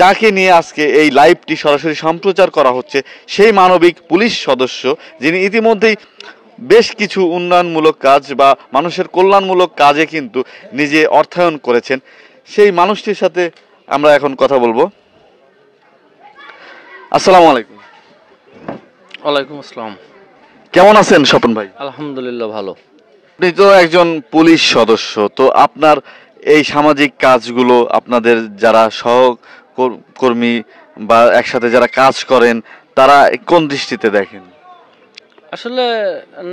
যাকে নিয়ে আজকে এই লাইভটি সরাসরি সম্প্রচার করা হচ্ছে সেই মানবিক পুলিশ সদস্য যিনি ইতিমধ্যেই বেশ কিছু উন্নয়নমূলক কাজ বা মানুষের কল্যাণমূলক কাজে কিন্তু নিজে অর্থায়ন করেছেন, সেই মানুষটির সাথে আমরা এখন কথা বলবো। আসসালামু আলাইকুম। ওয়ালাইকুম আসসালাম। কেমন আছেন স্বপন ভাই? আলহামদুলিল্লাহ ভালো। আপনি তো একজন পুলিশ সদস্য, তো আপনার এই সামাজিক কাজগুলো আপনাদের যারা সহকর্মী বা একসাথে যারা কাজ করেন তারা কোন দৃষ্টিতে দেখেন? আসলে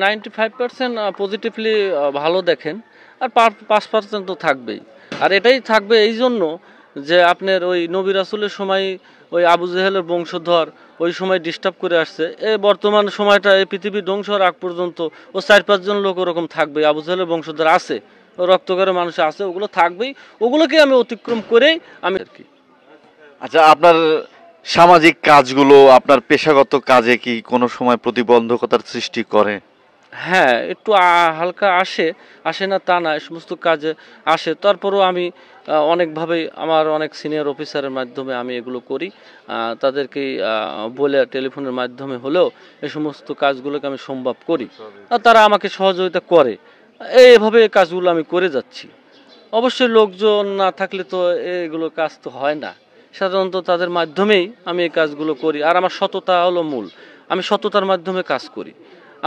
95% পজিটিভলি ভালো দেখেন, আর 5% তো থাকবেই। আর এটাই থাকবে এই জন্য যে আপনার ওই নবী রাসূলের সময় ওই আবু জেহেলের বংশধর ওই সময় ডিস্টার্ব করে আসছে। এই বর্তমান সময়টা এই পৃথিবী ধ্বংস হওয়ার আগ পর্যন্ত ও 4-5 জন লোক ওরকম থাকবে, আবু জেহেলের বংশধর আছে, ও রক্তকারের মানুষ আছে, ওগুলো থাকবেই। ওগুলোকে আমি অতিক্রম করেই আমি আর কি। আচ্ছা, আপনার সামাজিক কাজগুলো আপনার পেশাগত কাজে কি কোনো সময় প্রতিবন্ধকতার সৃষ্টি করে? হ্যাঁ, একটু হালকা আসে না তা না, এই সমস্ত কাজে আসে। তারপরেও আমি অনেকভাবেই আমার অনেক সিনিয়র অফিসারের মাধ্যমে আমি এগুলো করি, তাদেরকে বলে টেলিফোনের মাধ্যমে হলেও এই সমস্ত কাজগুলোকে আমি সম্ভব করি, আর তারা আমাকে সহযোগিতা করে। এইভাবে কাজগুলো আমি করে যাচ্ছি। অবশ্যই লোকজন না থাকলে তো এগুলো কাজ তো হয় না, সাধারণত তাদের মাধ্যমেই আমি এই কাজগুলো করি। আর আমার সততা হলো মূল, আমি সততার মাধ্যমে কাজ করি,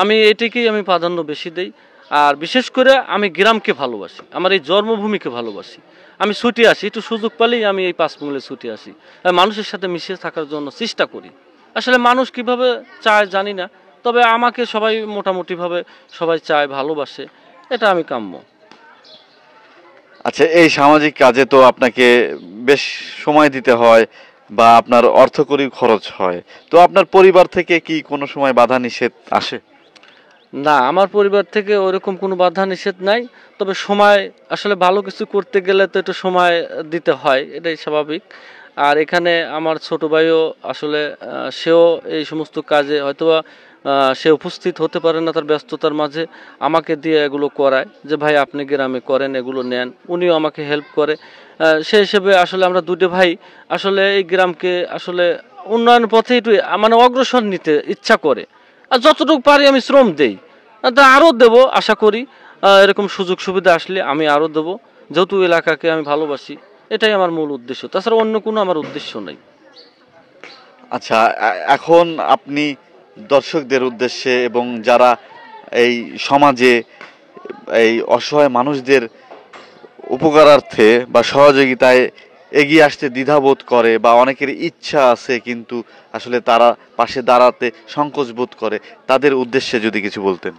আমি এটিকেই আমি প্রাধান্য বেশি দেই। আর বিশেষ করে আমি গ্রামকে ভালোবাসি, আমার এই জন্মভূমিকে ভালোবাসি। আমি ছুটি আসি, একটু সুযোগ পেলেই আমি এই পাঁচমঙ্গলে ছুটি আসি, মানুষের সাথে মিশে থাকার জন্য চেষ্টা করি। আসলে মানুষ কিভাবে চায় জানি না, তবে আমাকে সবাই মোটামুটিভাবে সবাই চায়, ভালোবাসে, এটা আমি কাম্য। আচ্ছা, এই সামাজিক কাজে তো আপনাকে বেশ সময় দিতে হয় বা আপনার অর্থকরী খরচ হয়, তো আপনার পরিবার থেকে কি কোনো সময় বাধা নিষেধ আসে? না, আমার পরিবার থেকে ওরকম কোনো বাধা নিষেধ নাই, তবে সময় আসলে ভালো কিছু করতে গেলে তো একটু সময় দিতে হয়, এটাই স্বাভাবিক। আর এখানে আমার ছোট ভাইও আসলে সেও এই সমস্ত কাজে হয়তোবা সে উপস্থিত হতে পারে না তার ব্যস্ততার মাঝে, আমাকে দিয়ে এগুলো করায় যে ভাই আপনি গ্রামে করেন, এগুলো নেন, উনিও আমাকে হেল্প করে। সেই হিসেবে আসলে আমরা দুটো ভাই আসলে এই গ্রামকে আসলে উন্নয়নের পথে একটু মানে অগ্রসর নিতে ইচ্ছা করে। আর যতটুকু পারি আমি শ্রম দেই, তা আরও দেবো আশা করি। এরকম সুযোগ সুবিধা আসলে আমি আরও দেবো, যেহেতু এলাকাকে আমি ভালোবাসি, এটাই আমার মূল উদ্দেশ্য, তাছাড়া অন্য কোনো আমার উদ্দেশ্য নেই। আচ্ছা, এখন আপনি দর্শকদের উদ্দেশ্যে এবং যারা এই সমাজে এই অসহায় মানুষদের উপকারার্থে বা সহযোগিতায় এগিয়ে আসতে দ্বিধাবোধ করে বা অনেকের ইচ্ছা আছে কিন্তু আসলে তারা পাশে দাঁড়াতে সংকোচ বোধ করে, তাদের উদ্দেশ্যে যদি কিছু বলতেন।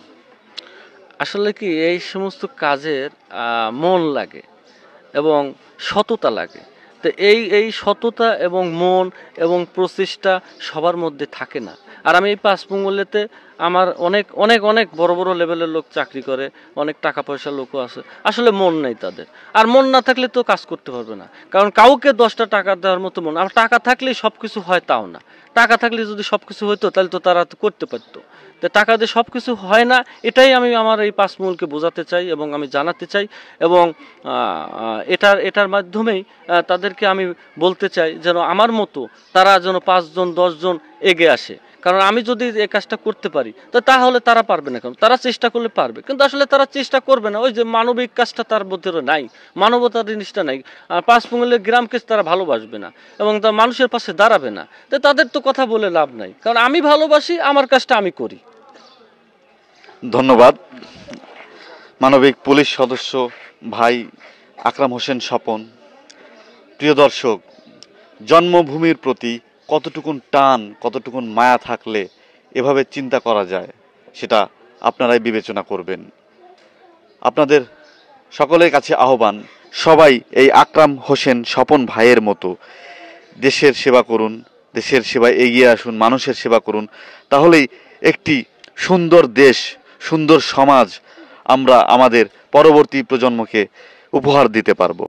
আসলে কি এই সমস্ত কাজের মন লাগে এবং সততা লাগে। তো এই সততা এবং মন এবং প্রচেষ্টা সবার মধ্যে থাকে না। আর আমি এই পাঁচমঙ্গলেতে আমার অনেক অনেক অনেক বড় বড় লেভেলের লোক চাকরি করে, অনেক টাকা পয়সার লোকও আছে, আসলে মন নেই তাদের। আর মন না থাকলে তো কাজ করতে পারবে না, কারণ কাউকে 10টা টাকা দেওয়ার মতো মন, আর টাকা থাকলেই সব কিছু হয় তাও না। টাকা থাকলে যদি সব কিছু হতো তাহলে তো তারা তো করতে পারতো। তো টাকা দিয়ে সব কিছু হয় না, এটাই আমি আমার এই পাঁচমঙ্গলকে বোঝাতে চাই এবং আমি জানাতে চাই। এবং এটার মাধ্যমেই তাদেরকে আমি বলতে চাই যেন আমার মতো তারা যেন 5 জন 10 জন এগিয়ে আসে। কারণ আমি যদি এই কাজটা করতে পারি তো তাহলে তারা পারবে না, কারণ তারা চেষ্টা করলে পারবে, কিন্তু আসলে তারা চেষ্টা করবে না। ওই যে মানবিক কাজটা তার ভিতরে নাই, মানবতার জিনিসটা নাই। পাঁচমঙ্গলের গ্রামকে তারা ভালোবাসবে না এবং তার মানুষের পাশে দাঁড়াবে না, তো তাদের তো কথা বলে লাভ নাই, কারণ আমি ভালোবাসি, আমার কাজটা আমি করি। ধন্যবাদ। মানবিক পুলিশ সদস্য ভাই আকরাম হোসেন স্বপন। প্রিয় দর্শক, জন্মভূমির প্রতি কতটুকুন টান, কতটুকুন মায়া থাকলে এভাবে চিন্তা করা যায় সেটা আপনারাই বিবেচনা করবেন। আপনাদের সকলের কাছে আহ্বান, সবাই এই আকরাম হোসেন স্বপন ভাইয়ের মতো দেশের সেবা করুন, দেশের সেবায় এগিয়ে আসুন, মানুষের সেবা করুন, তাহলেই একটি সুন্দর দেশ, সুন্দর সমাজ আমরা আমাদের পরবর্তী প্রজন্মকে উপহার দিতে পারবো।